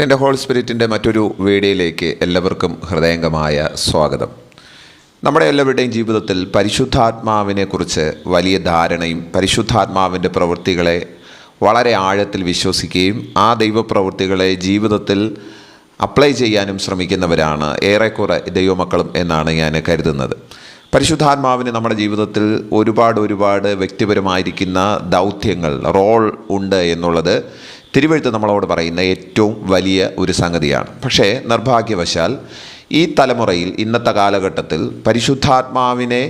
എൻ്റെ ഹോൾ സ്പിരിറ്റിൻ്റെ മറ്റൊരു വീഡിയോയിലേക്ക് എല്ലാവർക്കും ഹൃദയംഗമായ സ്വാഗതം. നമ്മുടെ എല്ലാവരുടെയും ജീവിതത്തിൽ പരിശുദ്ധാത്മാവിനെക്കുറിച്ച് വലിയ ധാരണയും പരിശുദ്ധാത്മാവിൻ്റെ പ്രവൃത്തികളെ വളരെ ആഴത്തിൽ വിശ്വസിക്കുകയും ആ ദൈവപ്രവൃത്തികളെ ജീവിതത്തിൽ അപ്ലൈ ചെയ്യാനും ശ്രമിക്കുന്നവരാണ് ഏറെക്കുറെ ദൈവമക്കളും എന്നാണ് ഞാൻ കരുതുന്നത്. പരിശുദ്ധാത്മാവിന് നമ്മുടെ ജീവിതത്തിൽ ഒരുപാട് വ്യക്തിപരമായിരിക്കുന്ന ദൗത്യങ്ങൾ, റോൾ ഉണ്ട് എന്നുള്ളത് തിരുവെഴുത്ത് നമ്മളോട് പറയുന്ന ഏറ്റവും വലിയ ഒരു സംഗതിയാണ്. പക്ഷേ നിർഭാഗ്യവശാൽ ഈ തലമുറയിൽ, ഇന്നത്തെ കാലഘട്ടത്തിൽ പരിശുദ്ധാത്മാവിനെ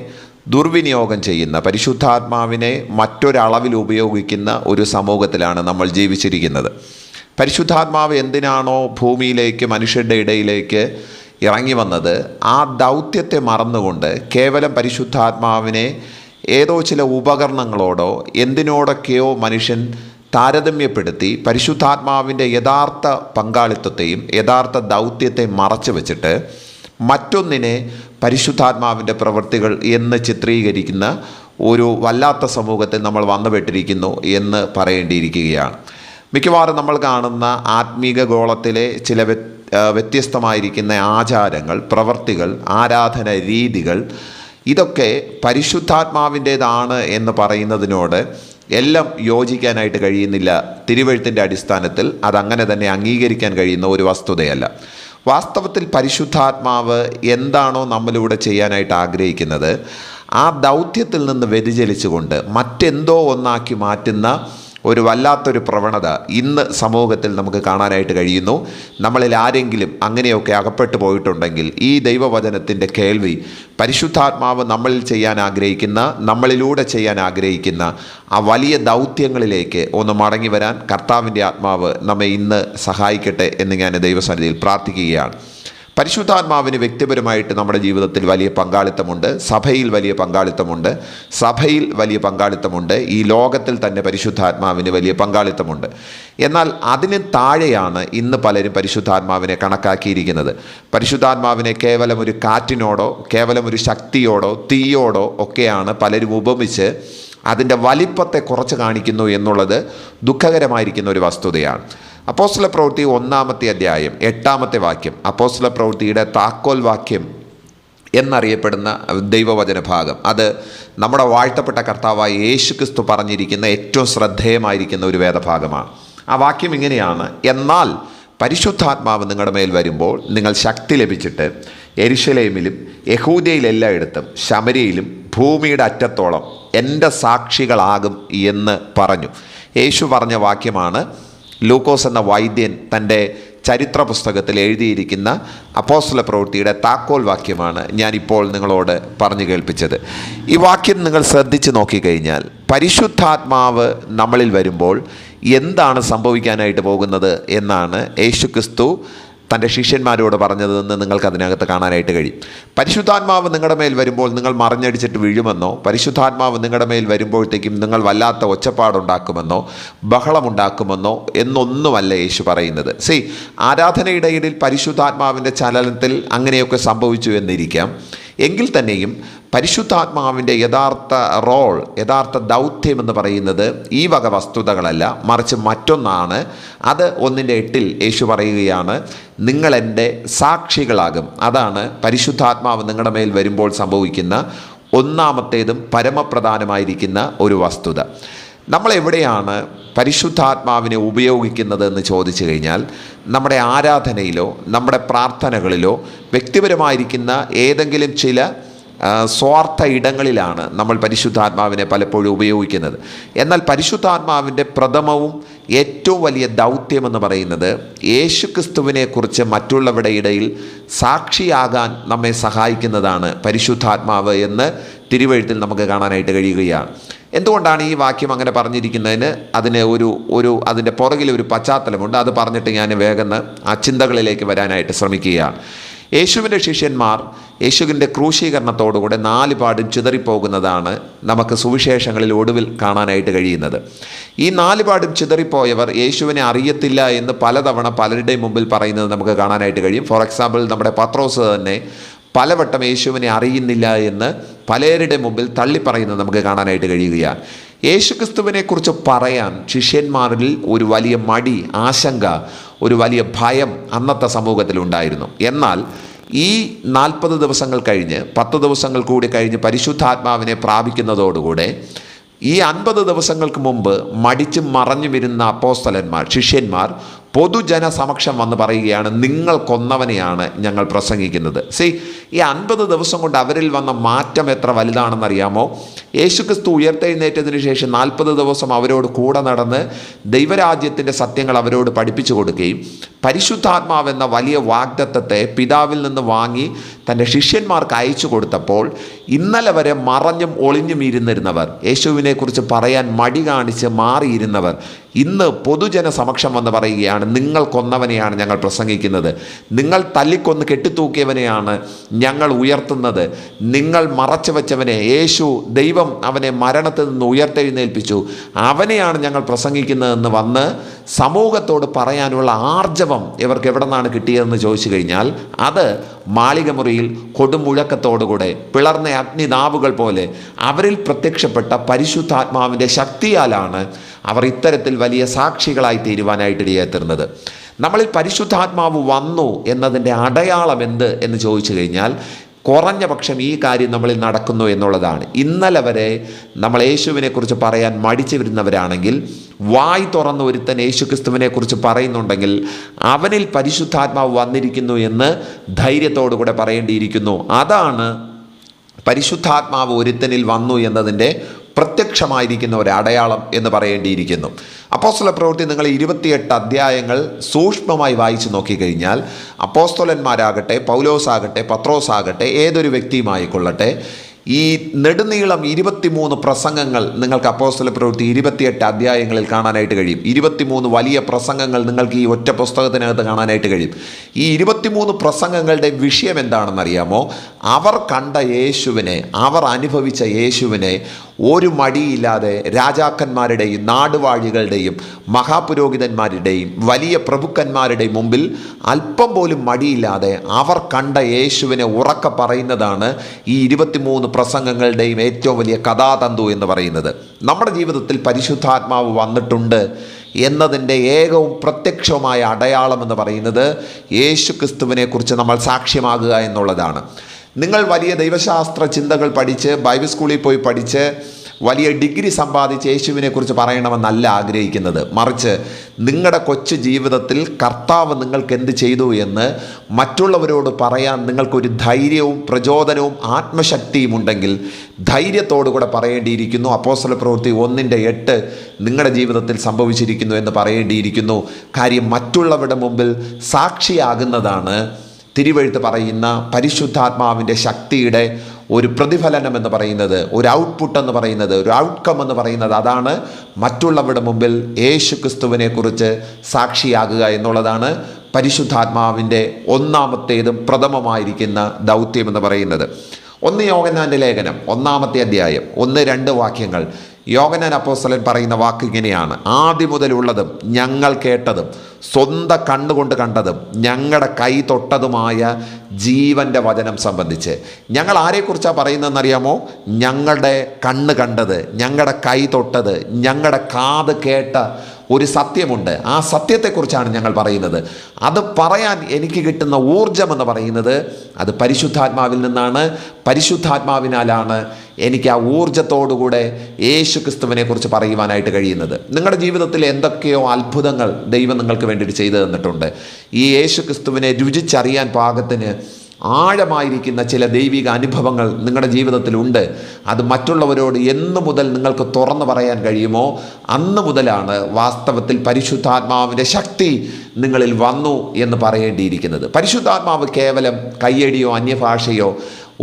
ദുർവിനിയോഗം ചെയ്യുന്ന, പരിശുദ്ധാത്മാവിനെ മറ്റൊരളവിൽ ഉപയോഗിക്കുന്ന ഒരു സമൂഹത്തിലാണ് നമ്മൾ ജീവിച്ചിരിക്കുന്നത്. പരിശുദ്ധാത്മാവ് എന്തിനാണോ ഭൂമിയിലേക്ക്, മനുഷ്യരുടെ ഇടയിലേക്ക് ഇറങ്ങി വന്നത്, ആ ദൗത്യത്തെ മറന്നുകൊണ്ട് കേവലം പരിശുദ്ധാത്മാവിനെ ഏതോ ചില ഉപകരണങ്ങളോടോ എന്തിനോടൊക്കെയോ മനുഷ്യൻ താരതമ്യപ്പെടുത്തി പരിശുദ്ധാത്മാവിൻ്റെ യഥാർത്ഥ പങ്കാളിത്തത്തെയും യഥാർത്ഥ ദൗത്യത്തെ മറച്ചു വച്ചിട്ട് മറ്റൊന്നിനെ പരിശുദ്ധാത്മാവിൻ്റെ പ്രവൃത്തികൾ എന്ന് ചിത്രീകരിക്കുന്ന ഒരു വല്ലാത്ത സമൂഹത്തിൽ നമ്മൾ വന്നുപെട്ടിരിക്കുന്നു എന്ന് പറയേണ്ടിയിരിക്കുകയാണ്. മിക്കവാറും നമ്മൾ കാണുന്ന ആത്മീക ഗോളത്തിലെ ചില വ്യത്യസ്തമായിരിക്കുന്ന ആചാരങ്ങൾ, പ്രവൃത്തികൾ, ആരാധന രീതികൾ, ഇതൊക്കെ പരിശുദ്ധാത്മാവിൻ്റേതാണ് എന്ന് പറയുന്നതിനോട് എല്ലാം യോജിക്കാനായിട്ട് കഴിയുന്നില്ല. തിരുവെഴുത്തിൻ്റെ അടിസ്ഥാനത്തിൽ അതങ്ങനെ തന്നെ അംഗീകരിക്കാൻ കഴിയുന്ന ഒരു വസ്തുതയല്ല. വാസ്തവത്തിൽ പരിശുദ്ധാത്മാവ് എന്താണോ നമ്മളിലൂടെ ചെയ്യാനായിട്ട് ആഗ്രഹിക്കുന്നത്, ആ ദൗത്യത്തിൽ നിന്ന് വ്യതിചലിച്ചുകൊണ്ട് മറ്റെന്തോ ഒന്നാക്കി മാറ്റുന്ന ഒരു വല്ലാത്തൊരു പ്രവണത ഇന്ന് സമൂഹത്തിൽ നമുക്ക് കാണാനായിട്ട് കഴിയുന്നു. നമ്മളിൽ ആരെങ്കിലും അങ്ങനെയൊക്കെ അകപ്പെട്ടു പോയിട്ടുണ്ടെങ്കിൽ ഈ ദൈവവചനത്തിൻ്റെ കേൾവി, പരിശുദ്ധാത്മാവ് നമ്മളിൽ ചെയ്യാൻ ആഗ്രഹിക്കുന്ന, നമ്മളിലൂടെ ചെയ്യാൻ ആഗ്രഹിക്കുന്ന ആ വലിയ ദൗത്യങ്ങളിലേക്ക് ഒന്ന് മടങ്ങി വരാൻ കർത്താവിൻ്റെ ആത്മാവ് നമ്മെ ഇന്ന് സഹായിക്കട്ടെ എന്ന് ഞാൻ ദൈവസന്നിധിയിൽ പ്രാർത്ഥിക്കുകയാണ്. പരിശുദ്ധാത്മാവിന് വ്യക്തിപരമായിട്ട് നമ്മുടെ ജീവിതത്തിൽ വലിയ പങ്കാളിത്തമുണ്ട്, സഭയിൽ വലിയ പങ്കാളിത്തമുണ്ട്, ഈ ലോകത്തിൽ തന്നെ പരിശുദ്ധാത്മാവിന് വലിയ പങ്കാളിത്തമുണ്ട്. എന്നാൽ അതിന് താഴെയാണ് ഇന്ന് പലരും പരിശുദ്ധാത്മാവിനെ കണക്കാക്കിയിരിക്കുന്നത്. പരിശുദ്ധാത്മാവിനെ കേവലം ഒരു കാറ്റിനോടോ, കേവലം ഒരു ശക്തിയോടോ, തീയോടോ ഒക്കെയാണ് പലരും ഉപമിച്ച് അതിൻ്റെ വലിപ്പത്തെ കുറച്ച് കാണിക്കുന്നു എന്നുള്ളത് ദുഃഖകരമായിരിക്കുന്ന ഒരു വസ്തുതയാണ്. അപ്പോസ്തല പ്രവൃത്തി 1-ാമത്തെ അധ്യായം 8-ാമത്തെ വാക്യം, അപ്പോസ്തല പ്രവൃത്തിയുടെ താക്കോൽ വാക്യം എന്നറിയപ്പെടുന്ന ദൈവവചന ഭാഗം, അത് നമ്മുടെ വാഴ്ത്തപ്പെട്ട കർത്താവായ യേശുക്രിസ്തു പറഞ്ഞിരിക്കുന്ന ഏറ്റവും ശ്രദ്ധേയമായിരിക്കുന്ന ഒരു വേദഭാഗമാണ്. ആ വാക്യം ഇങ്ങനെയാണ്: എന്നാൽ പരിശുദ്ധാത്മാവ് നിങ്ങളുടെ മേൽ വരുമ്പോൾ നിങ്ങൾ ശക്തി ലഭിച്ചിട്ട് യെരുശലേമിലും യഹൂദയിലെല്ലായിടത്തും ശമര്യയിലും ഭൂമിയുടെ അറ്റത്തോളം എൻ്റെ സാക്ഷികളാകും എന്ന് പറഞ്ഞു. യേശു പറഞ്ഞ വാക്യമാണ് ലൂക്കോസ് എന്ന വൈദ്യൻ തൻ്റെ ചരിത്ര പുസ്തകത്തിൽ എഴുതിയിരിക്കുന്ന അപ്പോസ്തല പ്രവൃത്തിയുടെ താക്കോൽ വാക്യമാണ് ഞാനിപ്പോൾ നിങ്ങളോട് പറഞ്ഞു കേൾപ്പിച്ചത്. ഈ വാക്യം നിങ്ങൾ ശ്രദ്ധിച്ച് നോക്കിക്കഴിഞ്ഞാൽ പരിശുദ്ധാത്മാവ് നമ്മളിൽ വരുമ്പോൾ എന്താണ് സംഭവിക്കാനായിട്ട് പോകുന്നത് എന്നാണ് യേശുക്രിസ്തു തൻ്റെ ശിഷ്യന്മാരോട് പറഞ്ഞതെന്ന് നിങ്ങൾക്ക് അതിനകത്ത് കാണാനായിട്ട് കഴിയും. പരിശുദ്ധാത്മാവ് നിങ്ങളുടെ മേൽ വരുമ്പോൾ നിങ്ങൾ മറിഞ്ഞടിച്ചിട്ട് വീഴുമെന്നോ, പരിശുദ്ധാത്മാവ് നിങ്ങളുടെ മേൽ വരുമ്പോഴത്തേക്കും നിങ്ങൾ വല്ലാത്ത ഒച്ചപ്പാടുണ്ടാക്കുമെന്നോ, ബഹളമുണ്ടാക്കുമെന്നോ എന്നൊന്നുമല്ല യേശു പറയുന്നത്. ആരാധനയിടയിൽ പരിശുദ്ധാത്മാവിൻ്റെ ചലനത്തിൽ അങ്ങനെയൊക്കെ സംഭവിച്ചു എന്നിരിക്കാം. എങ്കിൽ തന്നെയും പരിശുദ്ധാത്മാവിൻ്റെ യഥാർത്ഥ റോൾ, യഥാർത്ഥ ദൗത്യം എന്ന് പറയുന്നത് ഈ വക വസ്തുതകളല്ല, മറിച്ച് മറ്റൊന്നാണ്. അത് 1:8 യേശു പറയുകയാണ്, നിങ്ങൾ എൻ്റെ സാക്ഷികളാകും. അതാണ് പരിശുദ്ധാത്മാവ് നിങ്ങളുടെ മേൽ വരുമ്പോൾ സംഭവിക്കുന്ന ഒന്നാമത്തേതും പരമപ്രധാനമായിരിക്കുന്ന ഒരു വസ്തുത. നമ്മളെവിടെയാണ് പരിശുദ്ധാത്മാവിനെ ഉപയോഗിക്കുന്നത് എന്ന് ചോദിച്ചു കഴിഞ്ഞാൽ, നമ്മുടെ ആരാധനയിലോ നമ്മുടെ പ്രാർത്ഥനകളിലോ വ്യക്തിപരമായിരിക്കുന്ന ഏതെങ്കിലും ചില സ്വാർത്ഥ ഇടങ്ങളിലാണ് നമ്മൾ പരിശുദ്ധാത്മാവിനെ പലപ്പോഴും ഉപയോഗിക്കുന്നത്. എന്നാൽ പരിശുദ്ധാത്മാവിൻ്റെ പ്രഥമവും ഏറ്റവും വലിയ ദൗത്യമെന്ന് പറയുന്നത് യേശുക്രിസ്തുവിനെക്കുറിച്ച് മറ്റുള്ളവരുടെ ഇടയിൽ സാക്ഷിയാകാൻ നമ്മെ സഹായിക്കുന്നതാണ് പരിശുദ്ധാത്മാവ് എന്ന് തിരുവെഴുത്തിൽ നമുക്ക് കാണാനായിട്ട് കഴിയുകയാണ്. എന്തുകൊണ്ടാണ് ഈ വാക്യം അങ്ങനെ പറഞ്ഞിരിക്കുന്നതിന് അതിന് അതിൻ്റെ പുറകിൽ ഒരു പശ്ചാത്തലമുണ്ട്. അത് പറഞ്ഞിട്ട് ഞാൻ വേഗം ആ ചിന്തകളിലേക്ക് വരാനായിട്ട് ശ്രമിക്കുകയാണ്. യേശുവിൻ്റെ ശിഷ്യന്മാർ യേശുവിൻ്റെ ക്രൂശീകരണത്തോടുകൂടെ 4 പാടും ചിതറിപ്പോകുന്നതാണ് നമുക്ക് സുവിശേഷങ്ങളിൽ ഒടുവിൽ കാണാനായിട്ട് കഴിയുന്നത്. ഈ 4 പാടും ചിതറിപ്പോയവർ യേശുവിനെ അറിയത്തില്ല എന്ന് പലതവണ പലരുടെയും മുമ്പിൽ പറയുന്നത് നമുക്ക് കാണാനായിട്ട് കഴിയും. ഫോർ എക്സാമ്പിൾ, നമ്മുടെ പത്രോസ് തന്നെ പലവട്ടം യേശുവിനെ അറിയുന്നില്ല എന്ന് പലരുടെ മുമ്പിൽ തള്ളിപ്പറയുന്നത് നമുക്ക് കാണാനായിട്ട് കഴിയുകയാണ്. യേശുക്രിസ്തുവിനെക്കുറിച്ച് പറയാൻ ശിഷ്യന്മാരിൽ ഒരു വലിയ മടി, ആശങ്ക ഒരു വലിയ ഭയം അന്നത്തെ സമൂഹത്തിലുണ്ടായിരുന്നു. എന്നാൽ ഈ 40 ദിവസങ്ങൾ കഴിഞ്ഞ് 10 ദിവസങ്ങൾ കൂടി കഴിഞ്ഞ് പരിശുദ്ധാത്മാവിനെ പ്രാപിക്കുന്നതോടുകൂടെ ഈ 50 ദിവസങ്ങൾക്ക് മുമ്പ് മടിച്ചും മറഞ്ഞും ഇരുന്ന അപ്പോസ്തലന്മാർ, ശിഷ്യന്മാർ പൊതുജന സമക്ഷം വന്ന് പറയുകയാണ്, നിങ്ങൾ കൊന്നവനെയാണ് ഞങ്ങൾ പ്രസംഗിക്കുന്നത്. ഈ 50 ദിവസം കൊണ്ട് അവരിൽ വന്ന മാറ്റം എത്ര വലുതാണെന്നറിയാമോ? യേശുക്രിസ്തു ഉയർത്തെഴുന്നേറ്റതിന് ശേഷം 40 ദിവസം അവരോട് കൂടെ നടന്ന് ദൈവരാജ്യത്തിൻ്റെ സത്യങ്ങൾ അവരോട് പഠിപ്പിച്ചു കൊടുക്കുകയും പരിശുദ്ധാത്മാവെന്ന വലിയ വാഗ്ദത്തത്തെ പിതാവിൽ നിന്ന് വാങ്ങി തൻ്റെ ശിഷ്യന്മാർക്ക് അയച്ചു കൊടുത്തപ്പോൾ ഇന്നലെ വരെ മറഞ്ഞും ഒളിഞ്ഞും ഇരുന്നിരുന്നവർ, യേശുവിനെക്കുറിച്ച് പറയാൻ മടി കാണിച്ച് മാറിയിരുന്നവർ, ഇന്ന് പൊതുജന സമക്ഷം വന്ന് പറയുകയാണ്, നിങ്ങൾ കൊന്നവനെയാണ് ഞങ്ങൾ പ്രസംഗിക്കുന്നത്, നിങ്ങൾ തല്ലിക്കൊന്ന് കെട്ടിത്തൂക്കിയവനെയാണ് ഞങ്ങൾ ഉയർത്തുന്നത്, നിങ്ങൾ മറച്ചു വച്ചവനെ, യേശു ദൈവം അവനെ മരണത്തിൽ നിന്ന് ഉയർത്തെഴുന്നേൽപ്പിച്ചു, അവനെയാണ് ഞങ്ങൾ പ്രസംഗിക്കുന്നതെന്ന് വന്ന് സമൂഹത്തോട് പറയാനുള്ള ആർജവം ഇവർക്ക് എവിടെ നിന്നാണ് കിട്ടിയതെന്ന് ചോദിച്ചു കഴിഞ്ഞാൽ അത് മാളികമുറിയിൽ കൊടുമുഴക്കത്തോടുകൂടെ പിളർന്ന അഗ്നിനാവുകൾ പോലെ അവരിൽ പ്രത്യക്ഷപ്പെട്ട പരിശുദ്ധാത്മാവിൻ്റെ ശക്തിയാലാണ് അവർ ഇത്തരത്തിൽ വലിയ സാക്ഷികളായി തീരുവാനായിട്ട് ഇടയായിത്തീർന്നത്. നമ്മളിൽ പരിശുദ്ധാത്മാവ് വന്നു എന്നതിൻ്റെ അടയാളം എന്ത് എന്ന് ചോദിച്ചു കഴിഞ്ഞാൽ കുറഞ്ഞ പക്ഷം ഈ കാര്യം നമ്മളിൽ നടക്കുന്നു എന്നുള്ളതാണ്. ഇന്നലെ വരെ നമ്മൾ യേശുവിനെക്കുറിച്ച് പറയാൻ മടിച്ചു വരുന്നവരാണെങ്കിൽ വായ് തുറന്ന് ഒരുത്തൻ യേശുക്രിസ്തുവിനെക്കുറിച്ച് പറയുന്നുണ്ടെങ്കിൽ അവനിൽ പരിശുദ്ധാത്മാവ് വന്നിരിക്കുന്നു എന്ന് ധൈര്യത്തോടുകൂടെ പറയേണ്ടിയിരിക്കുന്നു. അതാണ് പരിശുദ്ധാത്മാവ് ഒരുത്തനിൽ വന്നു എന്നതിൻ്റെ പ്രത്യക്ഷമായിരിക്കുന്ന ഒരു അടയാളം എന്ന് പറയേണ്ടിയിരിക്കുന്നു. അപ്പോസ്തലപ്രവൃത്തി നിങ്ങൾ 28 അധ്യായങ്ങൾ സൂക്ഷ്മമായി വായിച്ചു നോക്കിക്കഴിഞ്ഞാൽ അപ്പോസ്തലന്മാരാകട്ടെ, പൗലോസാകട്ടെ, പത്രോസാകട്ടെ, ഏതൊരു വ്യക്തിയുമായിക്കൊള്ളട്ടെ, ഈ നെടുനീളം 23 പ്രസംഗങ്ങൾ നിങ്ങൾക്ക് അപ്പോസ്തലപ്രവൃത്തി 28 അധ്യായങ്ങളിൽ കാണാനായിട്ട് കഴിയും. 23 വലിയ പ്രസംഗങ്ങൾ നിങ്ങൾക്ക് ഈ ഒറ്റ പുസ്തകത്തിനകത്ത് കാണാനായിട്ട് കഴിയും. ഈ 23 പ്രസംഗങ്ങളുടെ വിഷയം എന്താണെന്നറിയാമോ? അവർ കണ്ട യേശുവിനെ, അവർ അനുഭവിച്ച യേശുവിനെ ഒരു മടിയില്ലാതെ രാജാക്കന്മാരുടെയും നാടുവാഴികളുടെയും മഹാപുരോഹിതന്മാരുടെയും വലിയ പ്രഭുക്കന്മാരുടെയും മുമ്പിൽ അല്പം പോലും മടിയില്ലാതെ അവർ കണ്ട യേശുവിനെ ഉറക്കെ പറയുന്നതാണ് ഈ 23 പ്രസംഗങ്ങളുടെയും ഏറ്റവും വലിയ കഥാതന്തു എന്ന് പറയുന്നത്. നമ്മുടെ ജീവിതത്തിൽ പരിശുദ്ധാത്മാവ് വന്നിട്ടുണ്ട് എന്നതിൻ്റെ ഏകവും പ്രത്യക്ഷവുമായ അടയാളം എന്ന് പറയുന്നത് യേശുക്രിസ്തുവിനെക്കുറിച്ച് നമ്മൾ സാക്ഷ്യമാകുക എന്നുള്ളതാണ്. നിങ്ങൾ വലിയ ദൈവശാസ്ത്ര ചിന്തകൾ പഠിച്ച് ബൈബിൾ സ്കൂളിൽ പോയി പഠിച്ച് വലിയ ഡിഗ്രി സമ്പാദിച്ച് യേശുവിനെക്കുറിച്ച് പറയണമെന്നല്ല ആഗ്രഹിക്കുന്നത്. മറിച്ച് നിങ്ങളുടെ കൊച്ചു ജീവിതത്തിൽ കർത്താവ് നിങ്ങൾക്ക് എന്ത് ചെയ്തു എന്ന് മറ്റുള്ളവരോട് പറയാൻ നിങ്ങൾക്കൊരു ധൈര്യവും പ്രചോദനവും ആത്മശക്തിയും ഉണ്ടെങ്കിൽ ധൈര്യത്തോടു കൂടെ പറയേണ്ടിയിരിക്കുന്നു. അപ്പോസ്തലപ്രവൃത്തി 1:8 നിങ്ങളുടെ ജീവിതത്തിൽ സംഭവിച്ചിരിക്കുന്നു എന്ന് പറയേണ്ടിയിരിക്കുന്നു. കാര്യം മറ്റുള്ളവരുടെ മുമ്പിൽ സാക്ഷിയാകുന്നതാണ് തിരുവെഴുത്ത് പറയുന്ന പരിശുദ്ധാത്മാവിൻ്റെ ശക്തിയുടെ ഒരു പ്രതിഫലനം എന്ന് പറയുന്നത്, ഒരു ഔട്ട്പുട്ട് എന്ന് പറയുന്നത്, ഒരു ഔട്ട്കം എന്ന് പറയുന്നത്. അതാണ് മറ്റുള്ളവരുടെ മുമ്പിൽ യേശുക്രിസ്തുവിനെക്കുറിച്ച് സാക്ഷിയാകുക എന്നുള്ളതാണ് പരിശുദ്ധാത്മാവിൻ്റെ ഒന്നാമത്തേതും പ്രഥമമായിരിക്കുന്ന ദൗത്യം എന്ന് പറയുന്നത്. 1 യോഹന്നാൻ്റെ ലേഖനം 1-ാമത്തെ അധ്യായം 1-2 വാക്യങ്ങൾ. യോഹന്നാൻ അപ്പോസ്തലൻ പറയുന്ന വാക്ക് ഇങ്ങനെയാണ്: ആദ്യം മുതലുള്ളതും ഞങ്ങൾ കേട്ടതും സ്വന്തം കണ്ണുകൊണ്ട് കണ്ടതും ഞങ്ങളുടെ കൈ തൊട്ടതുമായ ജീവൻ്റെ വചനം സംബന്ധിച്ച്. ഞങ്ങൾ ആരെക്കുറിച്ചാണ് പറയുന്നതെന്നറിയാമോ? ഞങ്ങളുടെ കണ്ണ് കണ്ടത്, ഞങ്ങളുടെ കൈ തൊട്ടത്, ഞങ്ങളുടെ കാത് കേട്ട ഒരു സത്യമുണ്ട്. ആ സത്യത്തെക്കുറിച്ചാണ് ഞങ്ങൾ പറയുന്നത്. അത് പറയാൻ എനിക്ക് കിട്ടുന്ന ഊർജം എന്ന് പറയുന്നത് അത് പരിശുദ്ധാത്മാവിൽ നിന്നാണ്. പരിശുദ്ധാത്മാവിനാലാണ് എനിക്ക് ആ ഊർജത്തോടുകൂടെ യേശുക്രിസ്തുവിനെക്കുറിച്ച് പറയുവാനായിട്ട് കഴിയുന്നത്. നിങ്ങളുടെ ജീവിതത്തിൽ എന്തൊക്കെയോ അത്ഭുതങ്ങൾ ദൈവം നിങ്ങൾക്ക് വേണ്ടിയിട്ട് ചെയ്തു തന്നിട്ടുണ്ട്. ഈ യേശുക്രിസ്തുവിനെ രുചിച്ചറിയാൻ പാകത്തിന് ആഴമായിരിക്കുന്ന ചില ദൈവിക അനുഭവങ്ങൾ നിങ്ങളുടെ ജീവിതത്തിലുണ്ട്. അത് മറ്റുള്ളവരോട് എന്ന് മുതൽ നിങ്ങൾക്ക് തുറന്നു പറയാൻ കഴിയുമോ അന്ന് മുതലാണ് വാസ്തവത്തിൽ പരിശുദ്ധാത്മാവിൻ്റെ ശക്തി നിങ്ങളിൽ വന്നു എന്ന് പറയേണ്ടിയിരിക്കുന്നത്. പരിശുദ്ധാത്മാവ് കേവലം കയ്യടിയോ അന്യഭാഷയോ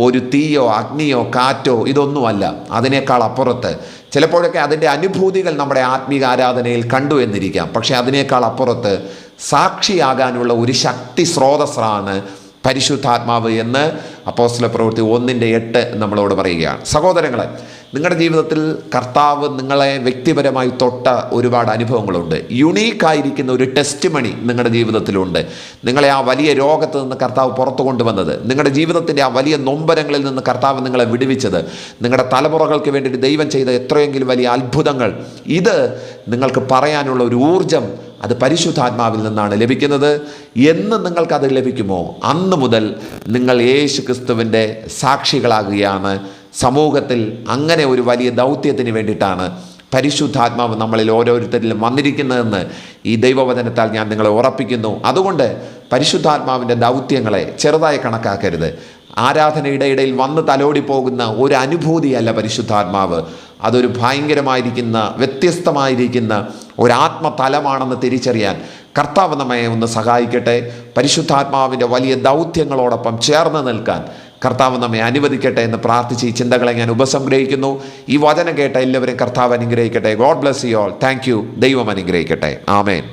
ഒരു തീയോ അഗ്നിയോ കാറ്റോ ഇതൊന്നുമല്ല. അതിനേക്കാൾ അപ്പുറത്ത് ചിലപ്പോഴൊക്കെ അതിൻ്റെ അനുഭൂതികൾ നമ്മുടെ ആത്മീക ആരാധനയിൽ കണ്ടു എന്നിരിക്കാം. പക്ഷേ അതിനേക്കാൾ അപ്പുറത്ത് സാക്ഷിയാകാനുള്ള ഒരു ശക്തി സ്രോതസ്സാണ് പരിശുദ്ധാത്മാവ് എന്ന് അപ്പോസ്തലപ്രവൃത്തി 1:8 നമ്മളോട് പറയുകയാണ്. സഹോദരങ്ങളെ, നിങ്ങളുടെ ജീവിതത്തിൽ കർത്താവ് നിങ്ങളെ വ്യക്തിപരമായി തൊട്ട ഒരുപാട് അനുഭവങ്ങളുണ്ട്. യുണീക്കായിരിക്കുന്ന ഒരു ടെസ്റ്റ് മണി നിങ്ങളുടെ ജീവിതത്തിലുണ്ട്. നിങ്ങളെ ആ വലിയ രോഗത്ത് നിന്ന് കർത്താവ് പുറത്തു കൊണ്ടുവന്നത്, നിങ്ങളുടെ ജീവിതത്തിൻ്റെ ആ വലിയ നൊമ്പരങ്ങളിൽ നിന്ന് കർത്താവ് നിങ്ങളെ വിടുവിച്ചത്, നിങ്ങളുടെ തലമുറകൾക്ക് വേണ്ടിയിട്ട് ദൈവം ചെയ്ത എത്രയെങ്കിലും വലിയ അത്ഭുതങ്ങൾ, ഇത് നിങ്ങൾക്ക് പറയാനുള്ള ഒരു ഊർജം അത് പരിശുദ്ധാത്മാവിൽ നിന്നാണ് ലഭിക്കുന്നത്. എന്ന് നിങ്ങൾക്കത് ലഭിക്കുമോ അന്ന് മുതൽ നിങ്ങൾ യേശു ക്രിസ്തുവിൻ്റെ സാക്ഷികളാകുകയാണ്. സമൂഹത്തിൽ അങ്ങനെ ഒരു വലിയ ദൗത്യത്തിന് വേണ്ടിയിട്ടാണ് പരിശുദ്ധാത്മാവ് നമ്മളിൽ ഓരോരുത്തരിലും വന്നിരിക്കുന്നതെന്ന് ഈ ദൈവവചനത്താൽ ഞാൻ നിങ്ങളെ ഉറപ്പിക്കുന്നു. അതുകൊണ്ട് പരിശുദ്ധാത്മാവിൻ്റെ ദൗത്യങ്ങളെ ചെറുതായി കണക്കാക്കരുത്. ആരാധനയുടെ ഇടയിൽ വന്ന് തലോടി പോകുന്ന ഒരു അനുഭൂതിയല്ല പരിശുദ്ധാത്മാവ്. അതൊരു ഭയങ്കരമായിരിക്കുന്ന വ്യത്യസ്തമായിരിക്കുന്ന ഒരാത്മതലമാണെന്ന് തിരിച്ചറിയാൻ കർത്താവ് നമ്മെ ഒന്ന് സഹായിക്കട്ടെ. പരിശുദ്ധാത്മാവിൻ്റെ വലിയ ദൗത്യങ്ങളോടൊപ്പം ചേർന്ന് നിൽക്കാൻ കർത്താവ് നമ്മെ അനുവദിക്കട്ടെ എന്ന് പ്രാർത്ഥിച്ച് ഈ ചിന്തകളെ ഞാൻ ഉപസംഗ്രഹിക്കുന്നു. ഈ വചനം കേട്ട എല്ലാവരും കർത്താവ് അനുഗ്രഹിക്കട്ടെ. God bless you all. Thank you. ദൈവം അനുഗ്രഹിക്കട്ടെ. ആമേൻ.